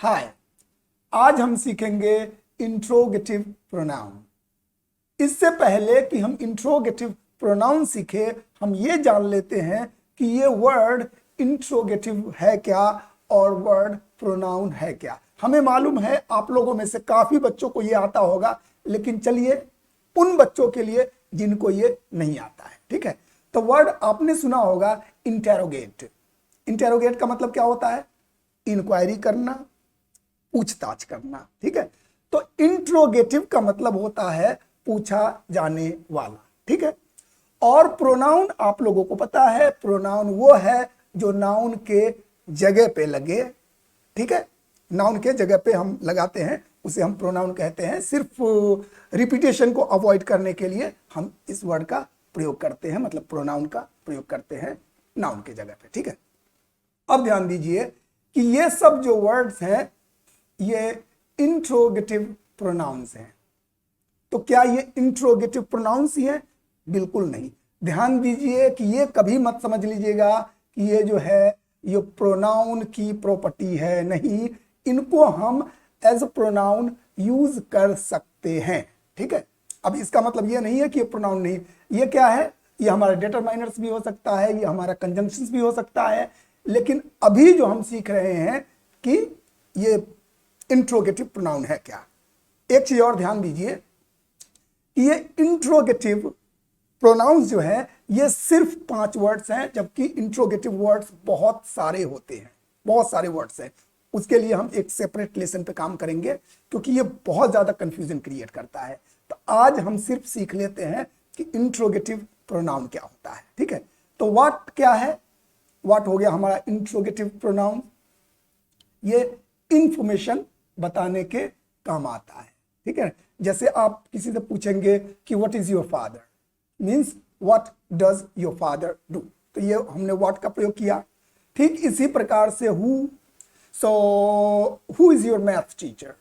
हाय। आज हम सीखेंगे इंट्रोगेटिव प्रोनाउन। इससे पहले कि हम इंट्रोगेटिव प्रोनाउन सीखे, हम ये जान लेते हैं कि ये वर्ड इंट्रोगेटिव है क्या और वर्ड प्रोनाउन है क्या। हमें मालूम है आप लोगों में से काफी बच्चों को ये आता होगा, लेकिन चलिए उन बच्चों के लिए जिनको ये नहीं आता है, ठीक है। तो वर्ड आपने सुना होगा इंटेरोगेट। इंटेरोगेट का मतलब क्या होता है? इंक्वायरी करना, पूछताछ करना, ठीक है। तो इंट्रोगेटिव का मतलब होता है पूछा जाने वाला, ठीक है। और प्रोनाउन आप लोगों को पता है, प्रोनाउन वो है जो नाउन के जगह पे लगे, ठीक है। नाउन के जगह पे हम लगाते हैं, उसे हम प्रोनाउन कहते हैं। सिर्फ रिपीटेशन को अवॉइड करने के लिए हम इस वर्ड का प्रयोग करते हैं, मतलब प्रोनाउन का प्रयोग करते हैं नाउन के जगह पे, ठीक है। अब ध्यान दीजिए कि ये सब जो वर्ड्स हैं ये इंट्रोगेटिव प्रोनाउंस हैं। तो क्या ये इंट्रोगेटिव प्रोनाउंस ही है? बिल्कुल नहीं। ध्यान दीजिए कि ये कभी मत समझ लीजिएगा कि ये जो है ये प्रोनाउन की प्रॉपर्टी है, नहीं। इनको हम एज प्रोनाउन यूज कर सकते हैं, ठीक है। अब इसका मतलब ये नहीं है कि ये प्रोनाउन नहीं, ये क्या है? ये हमारा डिटरमाइनर्स भी हो सकता है, ये हमारा कंजंक्शंस भी हो सकता है। लेकिन अभी जो हम सीख रहे हैं कि ये इंट्रोगेटिव प्रोनाउन है क्या। एक चीज और ध्यान दीजिए कि ये इंट्रोगेटिव प्रोनाउंस जो है ये सिर्फ 5 वर्ड्स हैं, जबकि इंट्रोगेटिव वर्ड्स बहुत सारे होते हैं, बहुत सारे वर्ड्स हैं। उसके लिए हम एक सेपरेट लेसन पे काम करेंगे, क्योंकि ये बहुत ज्यादा कंफ्यूजन क्रिएट करता है। तो आज हम सिर्फ सीख लेते हैं कि इंट्रोगेटिव प्रोनाउन क्या होता है, ठीक है। तो व्हाट क्या है? व्हाट हो गया हमारा इंट्रोगेटिव प्रोनाउन। ये इंफॉर्मेशन बताने के काम आता है, ठीक है। जैसे आप किसी से पूछेंगे कि what is your father, means what does your father do, तो ये हमने व्हाट का प्रयोग किया। ठीक इसी प्रकार से who, so who is your math teacher,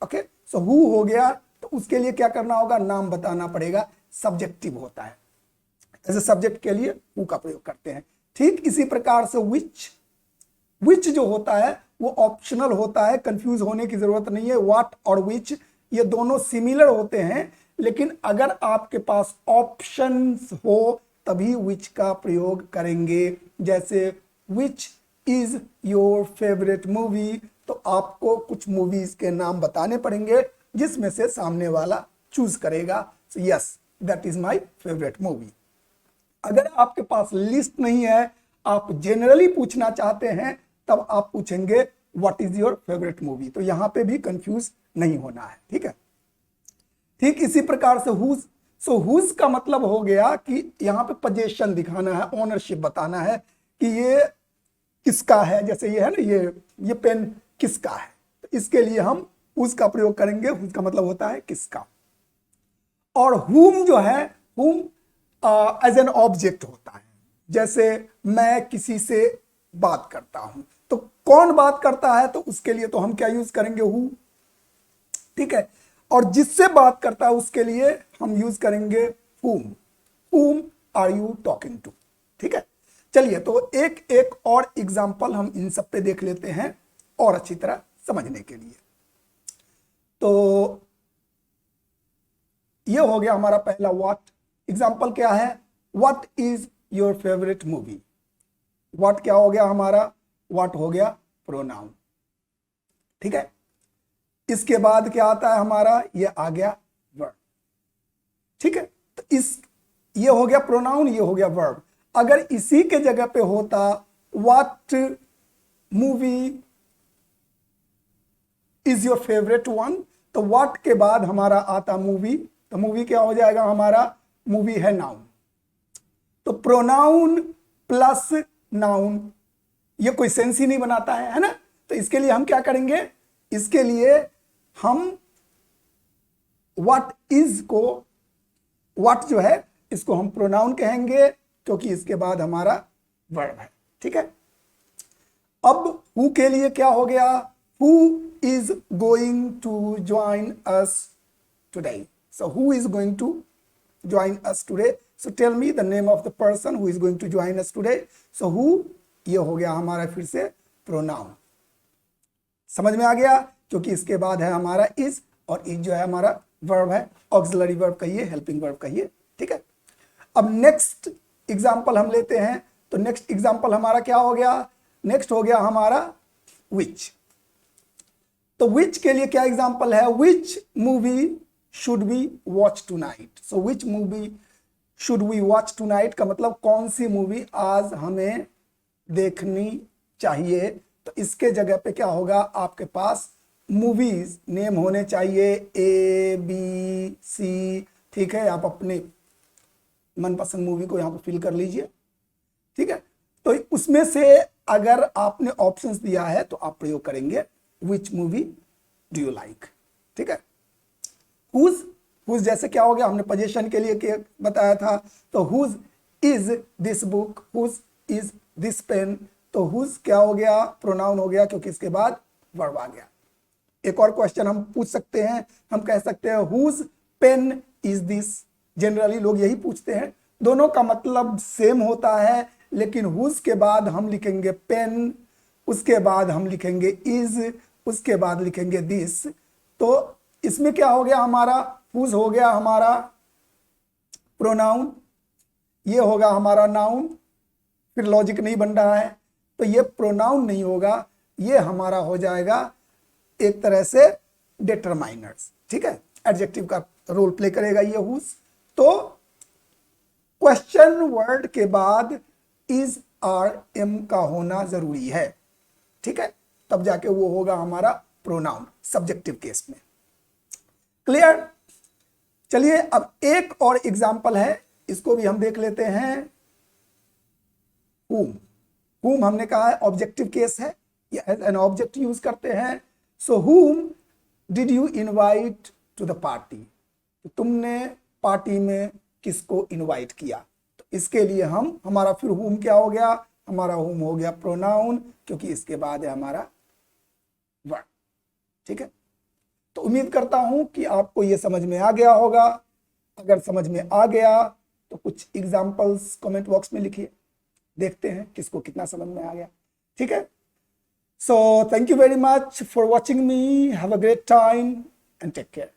okay. So who हो गया, तो उसके लिए क्या करना होगा? नाम बताना पड़ेगा, सब्जेक्टिव होता है। ऐसे सब्जेक्ट के लिए हु का प्रयोग करते हैं। ठीक इसी प्रकार से विच जो होता है वो ऑप्शनल होता है, कंफ्यूज होने की जरूरत नहीं है। व्हाट और विच ये दोनों सिमिलर होते हैं, लेकिन अगर आपके पास ऑप्शंस हो तभी विच का प्रयोग करेंगे। जैसे which is your favourite movie, तो आपको कुछ मूवीज के नाम बताने पड़ेंगे जिसमें से सामने वाला चूज करेगा, yes that is my favourite movie. अगर आपके पास लिस्ट नहीं है, आप जनरली पूछना चाहते हैं, तब आप पूछेंगे what is your favourite movie. तो यहां पे भी कंफ्यूज नहीं होना है, ठीक है। ठीक इसी प्रकार से हुज, सो हुज का मतलब हो गया कि यहां पे पोजीशन दिखाना है, ओनरशिप बताना है कि ये किसका है। जैसे ये है ना, ये पेन किसका है, तो इसके लिए हम हुज का प्रयोग करेंगे। हुज का मतलब होता है किसका। और हुम जो है, हुम एज एन ऑब्जेक्ट होता है। जैसे मैं किसी से बात करता हूं, तो कौन बात करता है, तो उसके लिए तो हम क्या यूज करेंगे? हु, ठीक है। और जिससे बात करता है उसके लिए हम यूज करेंगे whom are you talking to, ठीक है। चलिए, तो एक एक और एग्जांपल हम इन सब पे देख लेते हैं और अच्छी तरह समझने के लिए। तो ये हो गया हमारा पहला व्हाट। एग्जांपल क्या है? What is your favourite movie. What क्या हो गया हमारा? व्हाट हो गया प्रोनाउन, ठीक है। इसके बाद क्या आता है हमारा? ये आ गया वर्ब, ठीक है। तो ये हो गया प्रोनाउन, ये हो गया वर्ब। अगर इसी के जगह पे होता what movie is your favourite one, तो व्हाट के बाद हमारा आता मूवी, तो मूवी क्या हो जाएगा हमारा? मूवी है नाउन। तो प्रोनाउन प्लस नाउन ये कोई सेंस ही नहीं बनाता है ना। तो इसके लिए हम क्या करेंगे? इसके लिए हम व्हाट इज को, व्हाट जो है इसको हम प्रोनाउन कहेंगे, क्योंकि इसके बाद हमारा वर्ब है, ठीक है। अब हु के लिए क्या हो गया? Who is going to join us today. So who is going to join us today, so tell me the name of the person who is going to join us today. So who ये हो गया हमारा फिर से pronoun. समझ में आ गया, क्योंकि इसके बाद है हमारा इज, और इज जो है हमारा वर्ब है, ऑक्सिलरी वर्ब कहिए, हेल्पिंग वर्ब कहिए, ठीक है। अब नेक्स्ट एग्जाम्पल हम लेते हैं, तो नेक्स्ट एग्जाम्पल हमारा क्या हो गया, नेक्स्ट हो गया हमारा विच। तो विच के लिए क्या एग्जाम्पल है, which movie should we watch tonight. So which movie should we watch tonight का मतलब कौन सी मूवी आज हमें देखनी चाहिए। तो इसके जगह पे क्या होगा, आपके पास मूवीज नेम होने चाहिए, ए बी सी, ठीक है। आप अपने मनपसंद मूवी को यहां पर फिल कर लीजिए, ठीक है। तो उसमें से अगर आपने ऑप्शंस दिया है तो आप प्रयोग करेंगे which movie do you like, ठीक है। हुज जैसे क्या हो गया, हमने पोजीशन के लिए क्या बताया था, तो whose is this book, whose is this pen. तो हुज क्या हो गया, प्रोनाउन हो गया, क्योंकि इसके बाद वर्ब आ गया। एक और क्वेश्चन हम पूछ सकते हैं, हम कह सकते हैं whose pen is this. Generally लोग यही पूछते हैं, दोनों का मतलब सेम होता है, लेकिन हुज के बाद हम लिखेंगे पेन, उसके बाद हम लिखेंगे इज, उसके बाद लिखेंगे दिस। तो इसमें क्या हो गया हमारा, हुज हो गया हमारा प्रोनाउन, ये होगा हमारा नाउन, फिर लॉजिक नहीं बन रहा है, तो ये प्रोनाउन नहीं होगा, ये हमारा हो जाएगा एक तरह से डिटरमाइनर्स, ठीक है। एडजेक्टिव का रोल प्ले करेगा ये हुज। तो क्वेश्चन वर्ड के बाद इज आर एम का होना जरूरी है, ठीक है, तब जाके वो होगा हमारा प्रोनाउन सब्जेक्टिव केस में। क्लियर। चलिए अब एक और एग्जांपल है, इसको भी हम देख लेते हैं। whom हमने कहा है ऑब्जेक्टिव केस है, एन ऑब्जेक्ट यूज करते हैं। So whom did you invite to the party, तो तुमने पार्टी में किसको इनवाइट किया। तो इसके लिए हम हमारा फिर whom क्या हो गया, हमारा whom हो गया प्रोनाउन, क्योंकि इसके बाद है हमारा वर्ब, ठीक है। तो उम्मीद करता हूं कि आपको ये समझ में आ गया होगा। अगर समझ में आ गया तो कुछ एग्जांपल्स कमेंट बॉक्स में लिखिए, देखते हैं किसको कितना समझ में आ गया, ठीक है। So thank you very much for watching me, have a great time and take care.